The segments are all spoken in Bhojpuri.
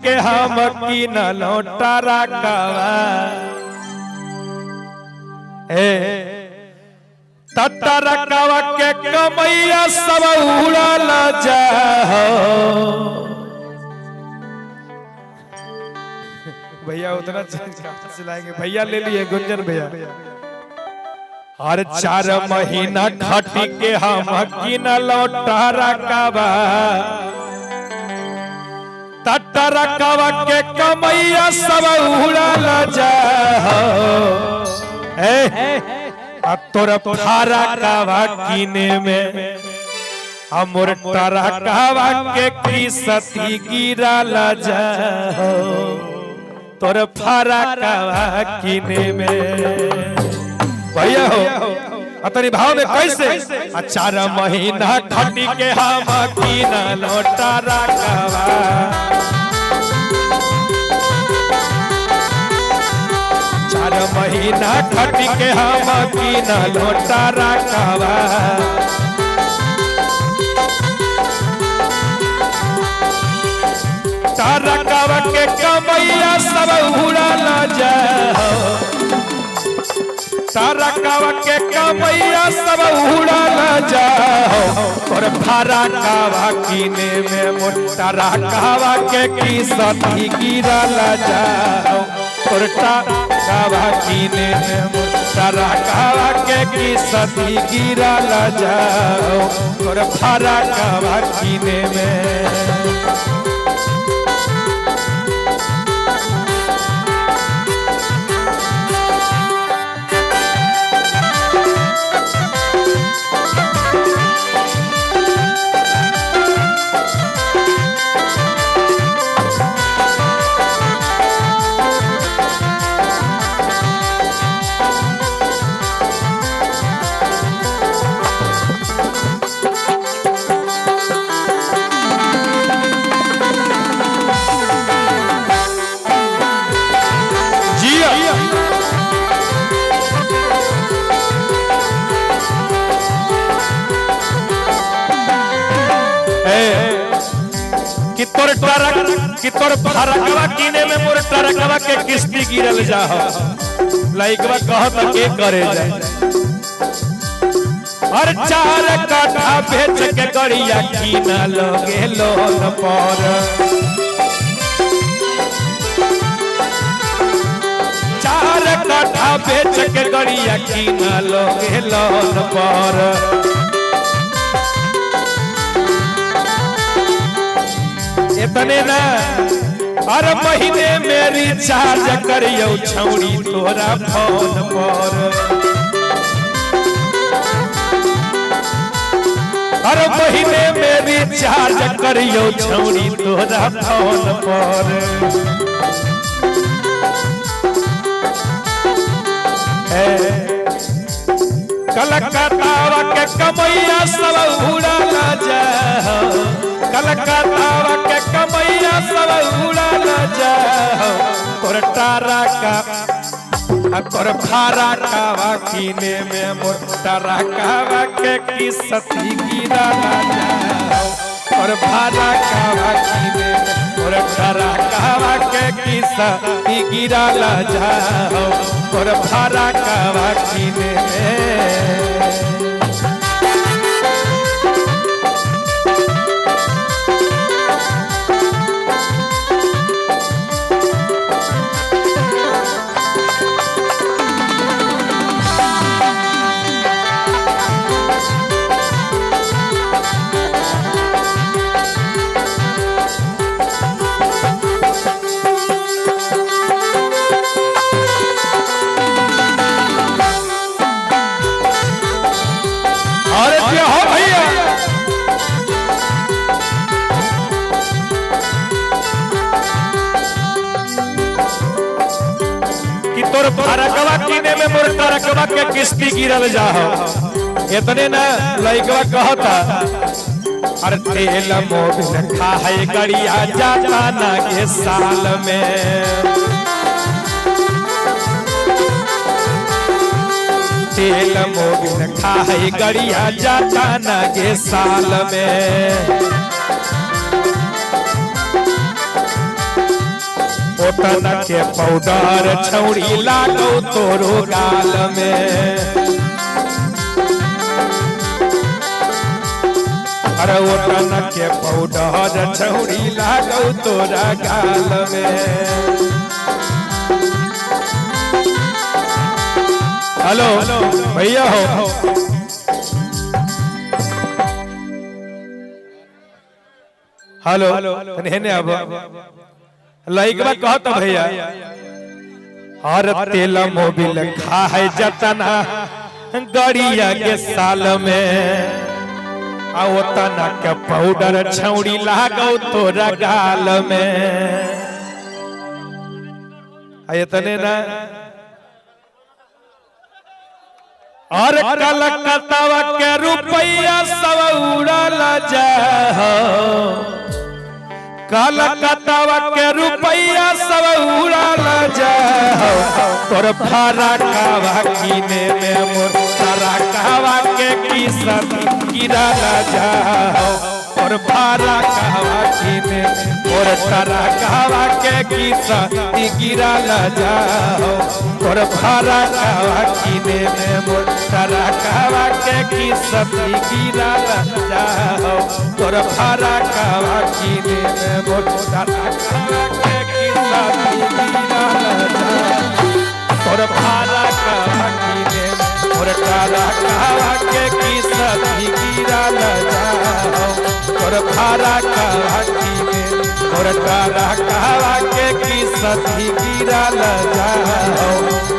के हम की न लौटारा कावा ततारा कावा के कमैया सब उड़ल जाओ। भैया उतना चलाएंगे भैया ले लिए गुंजन भैया। हर 4 महीना खटी के हम की न लौटारा कावा ततारा कावा के कमैया सब उड़ल जाओ। तोर फारा कावा कीने में हमर तारा कावा के की सती गिरल जाओ। तोर फारा कावा कीने में भैया हो अतरी भाव में कैसे 4 महीना खटी के हम की न लौटारा कावा 4 महीना खटी के हम की न लौटारा कावा। तारा कावा के कमैया सब उड़ल जाओ। तारा कावा के कमैया सब उड़ल जाओ। और फारा कावा कीने में मोटारा कावा के की सती गिरल जाओ। और कावा कीने में मोटारा कावा के की सती गिरल जाओ। और फारा कावा कीने में कि तोर फरकवा कीने में मोर टरकवा के किस्ती गिरल जाओ। लाइकवा कहत के करे जाए। और 4 काठा बेच के गड़िया कीन लोगे लोन पर। 4 काठा बेच के गड़िया कीन लोगे लोन पर। इतने ना हर महीने मेरी चार्ज करियो छौड़ी तोरा फोन पर। हर महीने मेरी चार्ज करियो छौड़ी तोरा फोन पर। कलकत्ता के कमैया सब उड़ल जाओ। कलकत्ता के कमैया सब उड़ल जाओ। तोर तारा का तोर फारा कावा कीने में मोटारा कावा के की सती गिरल जाओ। तोर फारा कावा कीने में मोटारा कावा के की सती गिरल जाओ। तोर फारा कावा कीने में तोर फरकवा कीने में मोर टरकवा के किस्ती गिरल जाओ। इतने ना लइकवा कहता अरे तेल मोबिल खाए गड़िया जाता ना के साल में। तेल मोबिल खाए गड़िया जाता ना के साल में। ओतना के पाउडर छौड़ी लागो तोरो गाल में। अरे ओतना के पाउडर छौड़ी लागो तोरा गाल में। हेलो भैया हो हेलो हेने अब लइकवा कहत भैया हर तेल मोबिल खा है जतना गड़िया के साल में आ ओतना के पाउडर छौड़ी लागो तोरा गाल में। आ इतने ना और कलकत्ता के रुपया सब उड़ल जाओ। कलकत्ता के रुपया सब उड़ल जाओ। तोर भाड़ा कावा किने में मोर तारा कावा के किसत गिरल जाओ। और भाड़ा कावा किने मोर तारा कावा के किसत गिरल जाओ। और भाड़ा कावा किने में मोर तारा कावा के किसत गिरल जाओ। और भाड़ा कावा किने में मोर तारा कावा के किसत गिरल जाओ। और भाड़ा कावा किने मोर तारा कावा के किसत गिरल जाओ। और भाड़ा कावा किने मोर तारा कावा के किसत गिरल जाओ।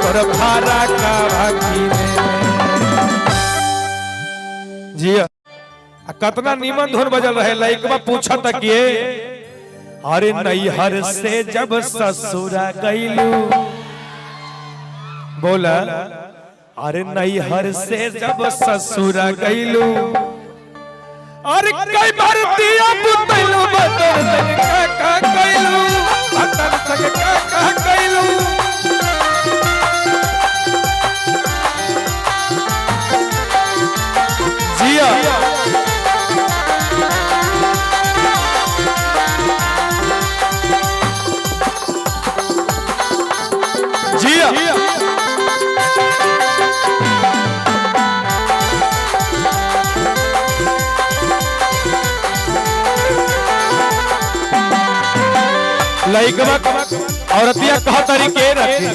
और भाड़ा कावा किने जी कतना नीमन धुन बजल रहे। लइकवा पूछत कि अरे नैहर से जब ससुरा गइलू बोला अरे नैहर से जब ससुरा गइलू अरे कई बार दिया बुतलू बदल का कइलू बदल तक का कइलू। जिया जिया लइकवा औरतिया कह तरीके रखी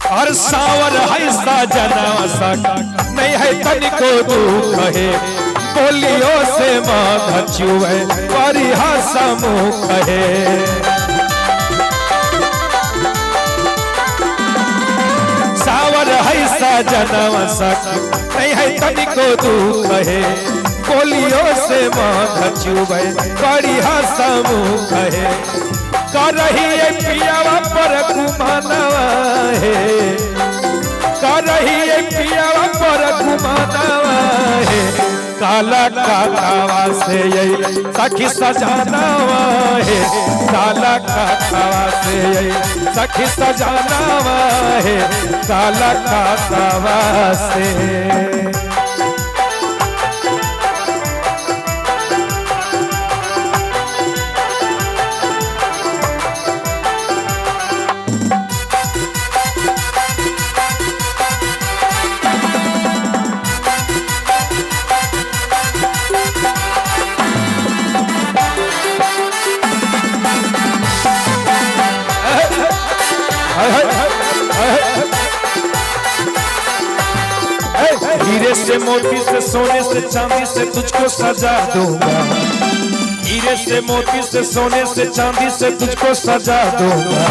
हर सावर है साजना सक नहीं है तनिको दुख है। बोलियो से माँ छुए परिहा समूह है। सावर है साजना सक नहीं है तनिको दुख है। बोलियो से माँ छुए परिहा समूह है। करही पियावा पर घुमानवा है। करही पियावा पर घुमानवा है। काला काकावा से यही सखी सजानावा है। काला काकावा से यही सखी सजानावा है। काला काकावा से हीरे से मोती से सोने से चांदी से तुझको सजा दूंगा। हीरे से मोती से सोने से चांदी से तुझको सजा दूंगा।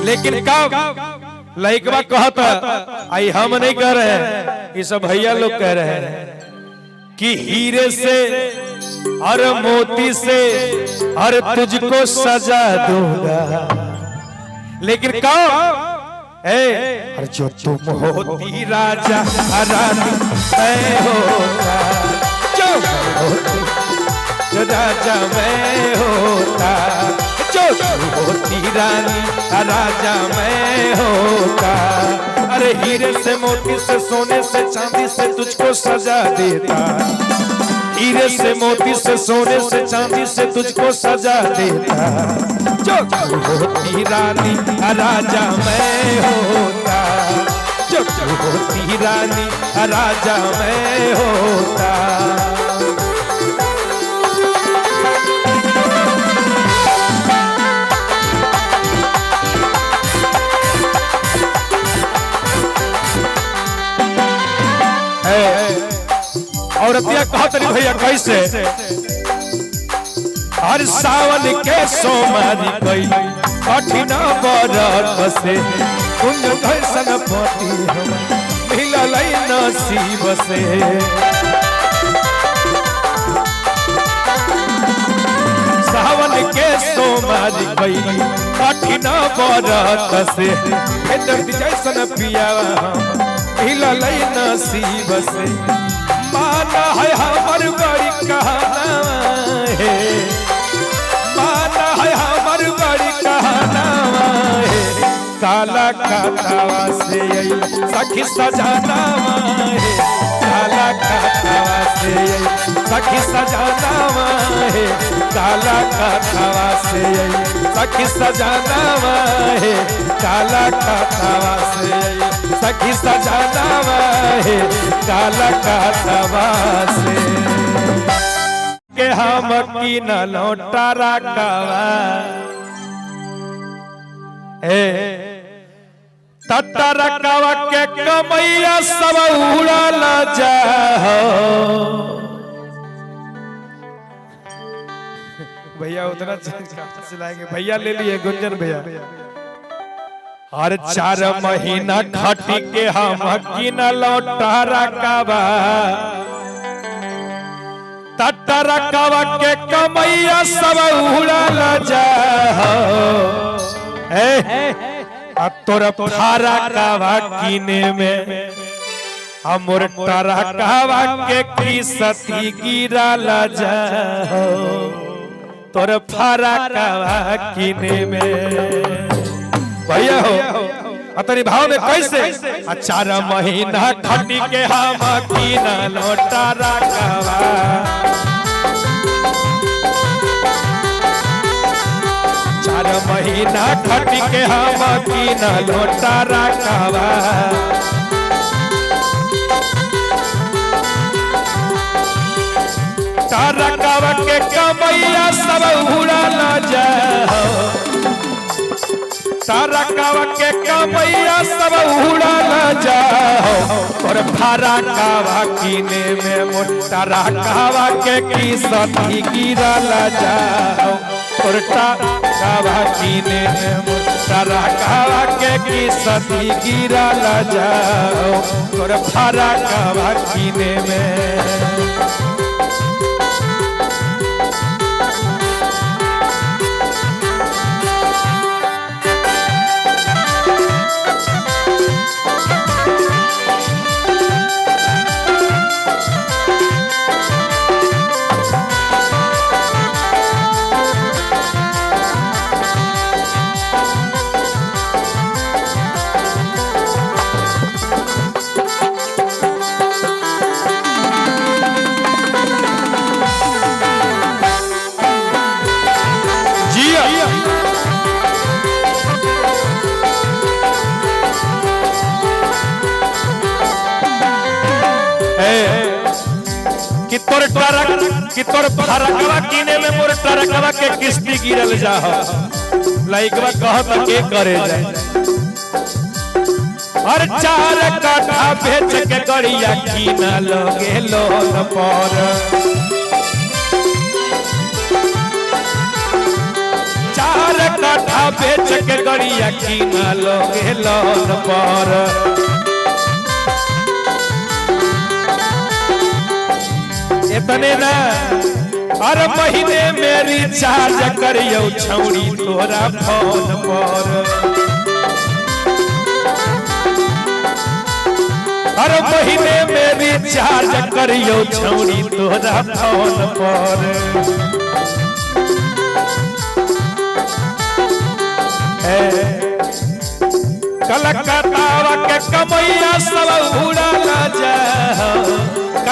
लेकिन कब लइकवा कहता आई हम नहीं कह रहे हैं, ये सब भैया लोग कह रहे हैं कि हीरे से और मोती से और तुझको सजा दूंगा। लेकिन कब अरे जो तुम होती राजा रानी मैं होता। जो राजा मैं होता। जो होती रानी राजा मैं होता। अरे हीरे से मोती से सोने से चांदी से तुझको सजा देता। हीरे से मोती से सोने से चांदी से तुझको सजा देता जो तू होती रानी राजा मैं होता जो तू होती रानी राजा मैं होता और कहा तरी भैया कैसे हर सावन के सोमारी कई कठिन बरत से कुंज दर्शन पति मिलल नसीब से सावन के सोमारी कई कठिन बरत से जैसन पिया मिलल नसीब से माना है हमर बड़ी कहाना है माना है हमर बड़ी कहाना है काला काटावा से सखी सजाना है काला काटावा से सखी सजाना है काला काटावा से सखी सजाना है काला काटावा से सखी सजाना है काला काटावा से के हम की न लौटा रकावा तत्ता रकावा के कमैया सब उड़ल जाओ भैया उतना चलाएंगे भैया ले लिए गुंजन भैया हर 4 महीना खटी के हम की न लौटा रकावा तत्ता रकावा के कमैया सब उड़ल जाओ तोर फारा कावा कीने में हमर तारा कावा के की सती गिरल जाओ तोर फारा कावा कीने में भैया हो अतरी भाव में कैसे 4 महीना खटी के हम कीन लौटा रकावा 4 महीना खटी के हम कीन लौटा रकावा रकावा के कमैया सब उड़ल जाओ रकावा के कमैया सब उड़ल जाओ और फारा कावा कीने में मोटा रकावा के की सती गिरल जाओ और कावा कीने में मोटा रकावा के की सती गिरल जाओ और फारा कावा कीने में कि तोर फरकवा कीने में मोर टरकवा के किस्ती गिरल जाओ लइकवा कहत के करे जाए हर 4 कट्ठा बेच के गड़िया कीना लगे लोन पर 4 कट्ठा बेच के गड़िया कीना लगे लोन पर इतने ना हर महीने में रिचार्ज करियो छौड़ी तोरा फोन पर हर महीने में रिचार्ज करियो छौड़ी तोरा फोन पर कलकत्ता के कमैया सब उड़ल जाओ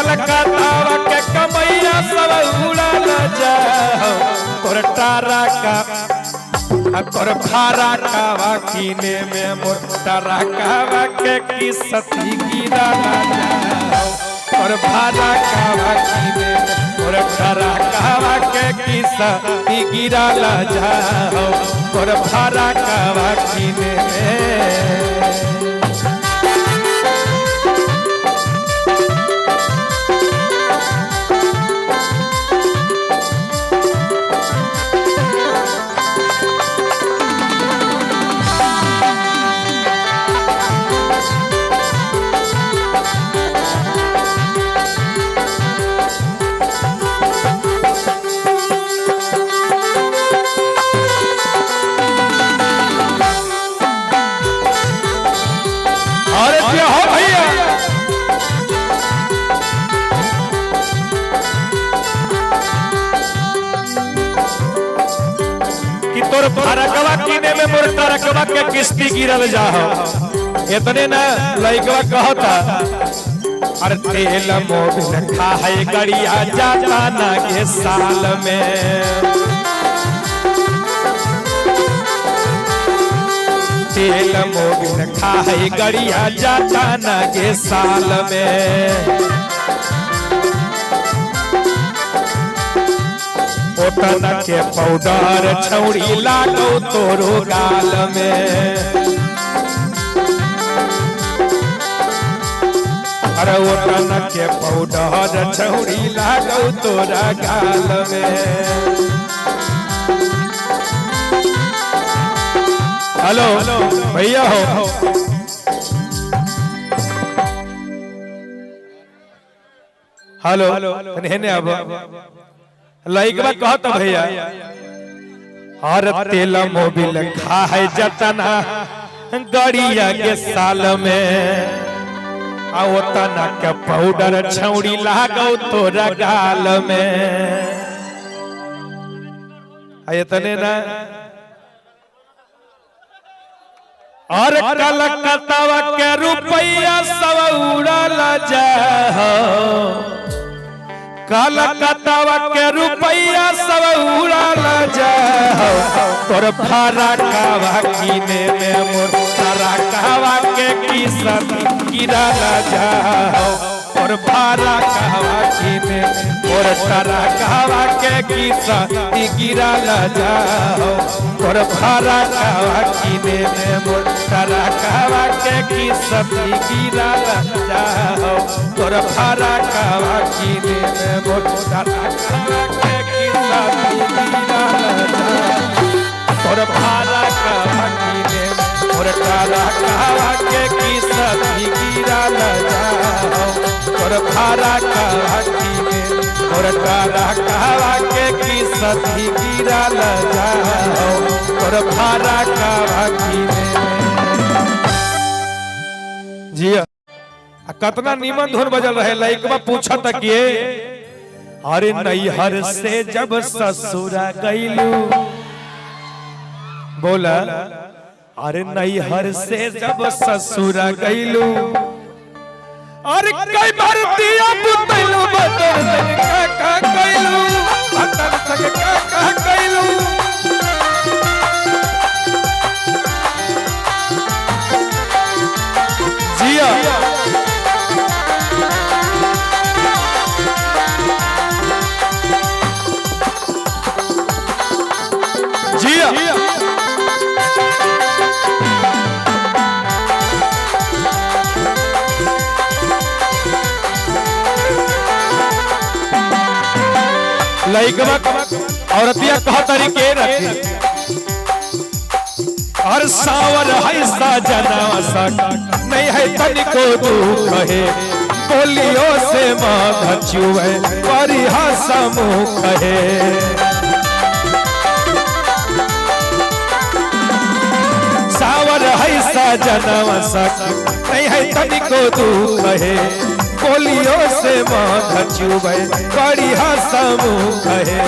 कलकत्ता के कमैया सब उड़ल जाओ तोर तारा का तोर भारा कावा कीने में मोर तारा कावा के की सती गिरल जाओ तोर भारा कावा कीने मोर तारा कावा के की सती गिरल जाओ तोर भारा कावा कीने में तोर फरकवा कीने में मोर तरकवा के किस्ती गिरल जाओ इतने ना लइकवा कहता अरे तेल मोबिल खाए गड़िया जाता ना के साल में तेल मोबिल खाए गड़िया जाता ना के साल में ओटन के पाउडर छौड़ी लागो तोरो गाल में अरे ओटन के पाउडर छौड़ी लागो तोरा गाल में हेलो भैया हो हेलो हेने अब लइकवा कहता भैया और तेल मोबिल खाए जतना गड़िया के साल में ओतना के पाउडर छौड़ी लागो तोरा गाल में इतने ना और कलकत्ता के रुपया सब उड़ल जाओ कलकत्ता के रुपया सब उड़ल जाओ तोर भारा कावा कीने में मोर तारा कावा के की सती गिरल जाओ तोर भारा कावा कीने मोर तारा कावा के की सती गिरल जाओ तोर भारा कावा कीने में मोर तारा कावा के की सती गिरल जाओ तोर भारा कावा कीने में मोर तारा कावा के की सती गिरल जाओ तोर भारा कावा कीने मोर तारा कावा के की सती गिरल जाओ तोर भारा कावा कीने मोर तारा कावा के की सती गिरल जाओ तोर भारा कावा कीने जी कतना नीमन धुन बजल रहे लइकवा पूछा तक ये अरे नैहर से जब ससुरा गईलू बोला अरे नैहर से जब ससुरा गईलू अरे कई बार दिया बुतैलू बदर का गईलू बदर का गईलू जिया जिया लइकवा औरतिया कह तरीके रखी और सावर है सजनवा सक नहीं है तनिको दुख है बोलियो से माथ छुए परिहा समूह है सावर है सजनवा सक नहीं है तनिको दुख है बोलियो से माथ छुए परिहा समूह है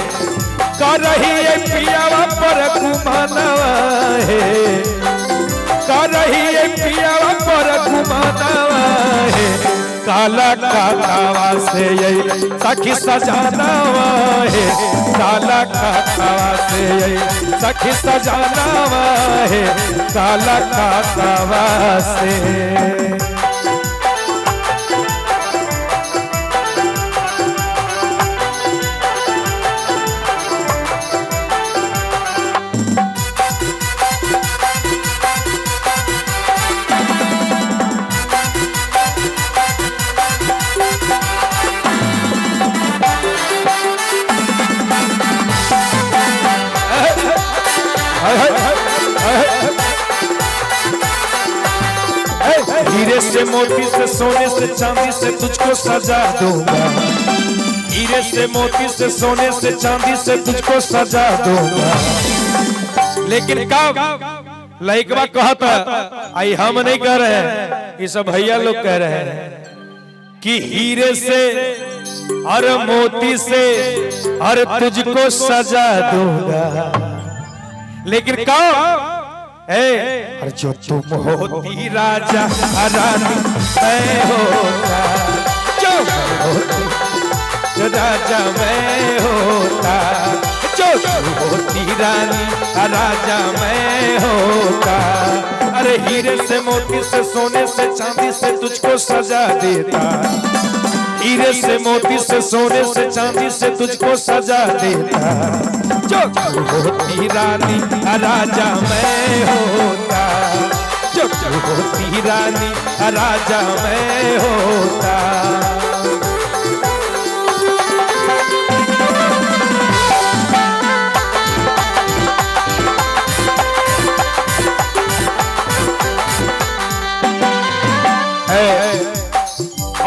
करही पियावा पर घुमानवा है करही पियावा पर घुमानवा है काला काकावा से यही सखी सजानावा है काला काकावा से यही सखी सजानावा है काला काकावा से। हीरे से मोती से सोने से चांदी से तुझको सजा दूंगा हीरे से मोती से सोने से चांदी से तुझको सजा दूंगा। लेकिन कब लइकवा कहता आई हम नहीं कह रहे हैं ये सब भैया लोग कह रहे हैं कि हीरे से और मोती से और तुझको सजा दूंगा। लेकिन कब अरे जो तुम होती राजा रानी मैं होता जो राजा मैं होता जो तुम होती रानी राजा मैं होता। अरे हीरे से मोती से सोने से चांदी से तुझको सजा देता हीरे से मोती से सोने से चांदी से तुझको सजा देता। जो तू होती रानी राजा मैं होता जो तू होती रानी राजा मैं होता।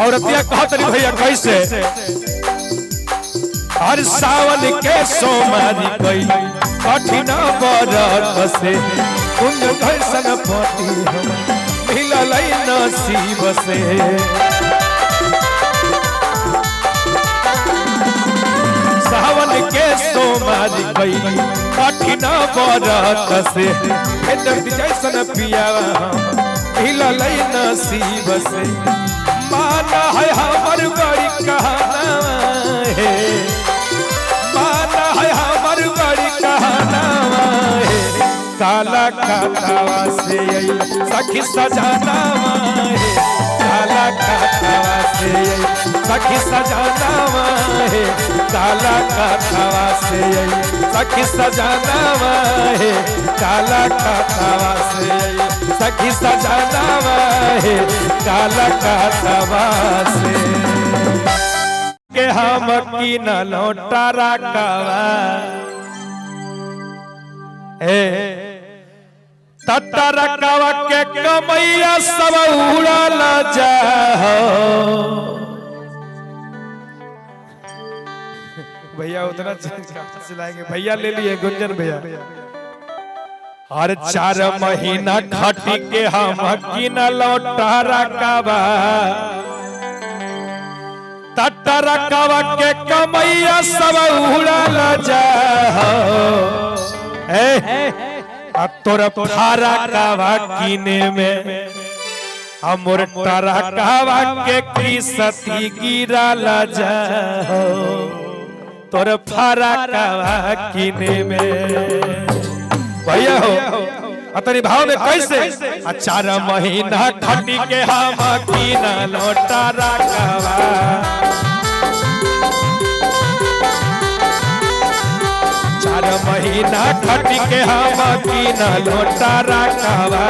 औरतिया कहत रही भैया कैसे हर सावन के सोमारी कई कठिन बरत से कुंज कैसन पति मिलल नसीब से। सावन के सोमारी कई कठिन बरत से जैसन पिया मिलल नसीब से। माना है हमर बड़ी कहाना है माना है हमर बड़ी कहाना है काला काकावा से यही सखी सजानावा है काला काकावा से यही सखी सजानावा है काला काकावा से यही सखी सजानावा है काला काकावा से यही सखी सजानावा है काला काकावा से। के हम की न लौटा रकावा तत्ता रकावा के कमैया सब उड़ल जाओ। भैया उतना चलाएंगे भैया ले लिए गुंजन भैया। हर 4 महीना खटी के हम की न लौटा रकावा तत्ता रकावा के कमैया सब उड़ल जाओ। तोर फारा कावा कीने में हमर तारा कावा के किसती गिरल जाओ। तोर फारा कावा कीने में भैया हो अतरी भाव में कैसे 4 महीना खटी के हम की न लौटा रकावा 4 महीना खटी के हम की न लौटा रकावा।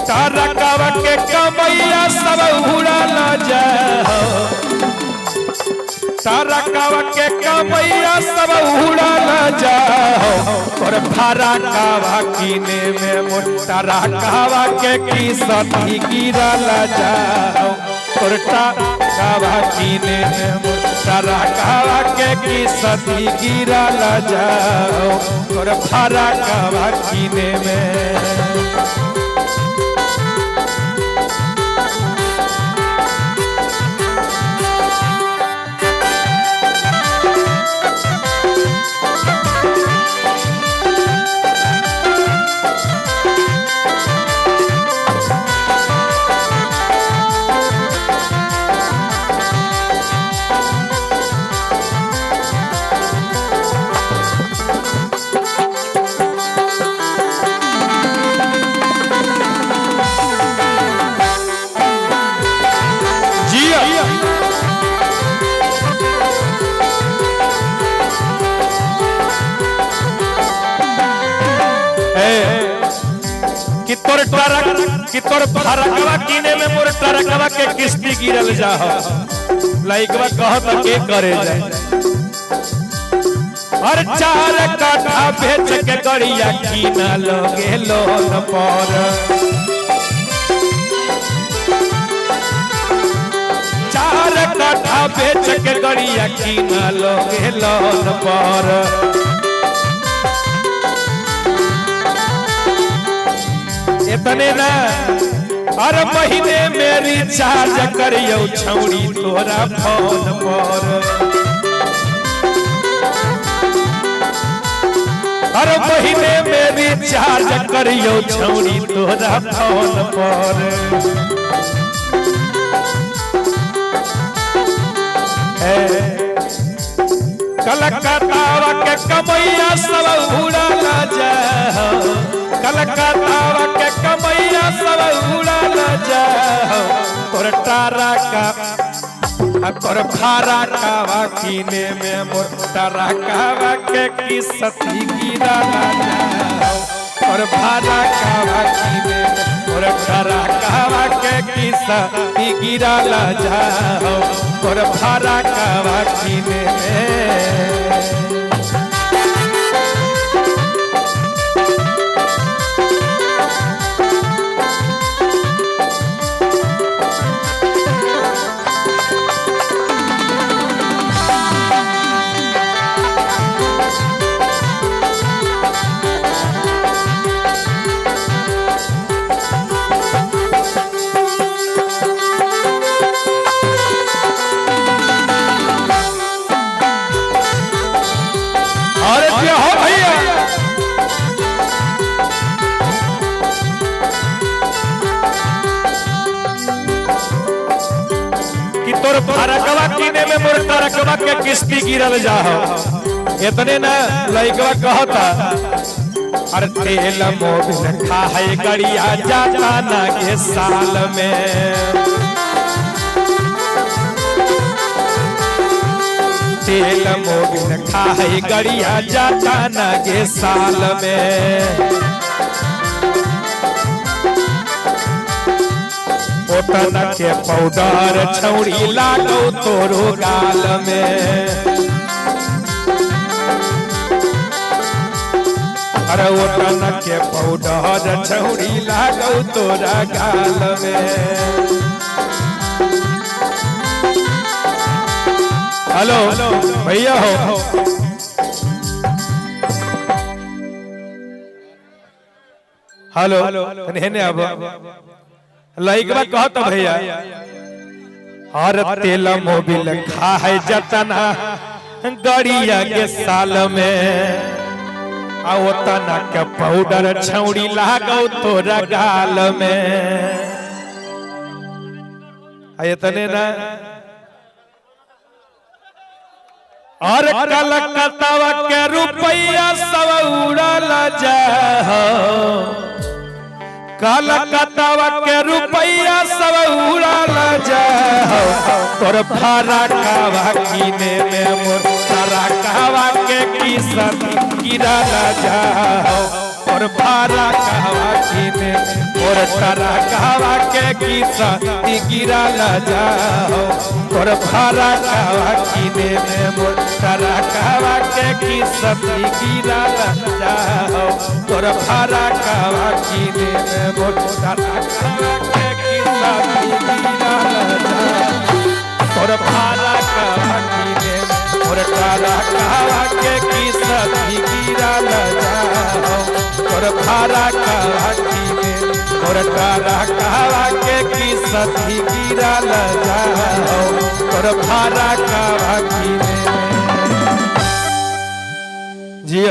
तारा कावा के कमैया सब उड़ल जाओ। तारा कावा के कमैया सब उड़ल जाओ। और फारा कावा कीने में मोर तारा कावा के किसती गिरल जाओ। और कावा कीने में मोर तारा कावा के किसती गिरल जाओ। और फारा कावा कीने में तोर फरकवा किने में मोर टरकवा के किस्ती गिरल जा हो लइकवा कहत के करे जाए और 4 काठा बेच के गड़िया कीना लोगे लोन पर 4 काठा बेच के गड़िया कीना लोगे लोन पर इतने ना हर महीने मेरी चार्ज करियो छौड़ी तोरा फोन पर हर महीने मेरी चार्ज करियो छौड़ी तोरा फोन पर कलकत्ता के कमैया सब उड़ल जाओ कलकत्ता के कमैया सब उड़ल जाओ तोर टारा का तोर भारा कावा कीने में मोर टारा कावा के किस्ती गिरल जाओ तोर भारा कावा कीने में मोर टारा कावा के किस्ती गिरल जाओ तोर भारा कावा कीने में फरकवा किने में मोर टरकवा के किस्ती गिरल जाओ इतने ना लइकवा कहता अरे तेल मोबिल खा है गड़िया जाता ना के साल में तेल मोबिल खा है गड़िया जाता ना के साल में ओतना के पाउडर छौड़ी लागो तोरो गाल में अरे ओतना के पाउडर छौड़ी लागो तोरा गाल में हेलो भैया हो हेलो हेने अब लइकवा कहत भैया हर तेल मोबिल खा है जतना गड़िया के साल में आ ओतना के पाउडर छौड़ी लागो तोरा गाल में तने ना और कलकत्ता के रुपया सब उड़ल जाओ कलकत्ता के रुपया सब उड़ल जाओ तोर भारा कावा किने में मोर तारा कावा के किस्ती गिरल जाओ तोर भारा कावा किने मोर तारा कावा के किस्ती गिरल जाओ तोर भारा कावा किने में मोर तारा कावा के किस्ती गिरल जाओ तोर भारा कावा किने में मोर तारा कावा के किस्ती गिरल जाओ तोर भारा कावा किने मोर तारा कावा के किस्ती गिरल जाओ तोर भारा कावा किने मोर तारा कावा के किस्ती गिरल जाओ तोर भारा कावा किने जी।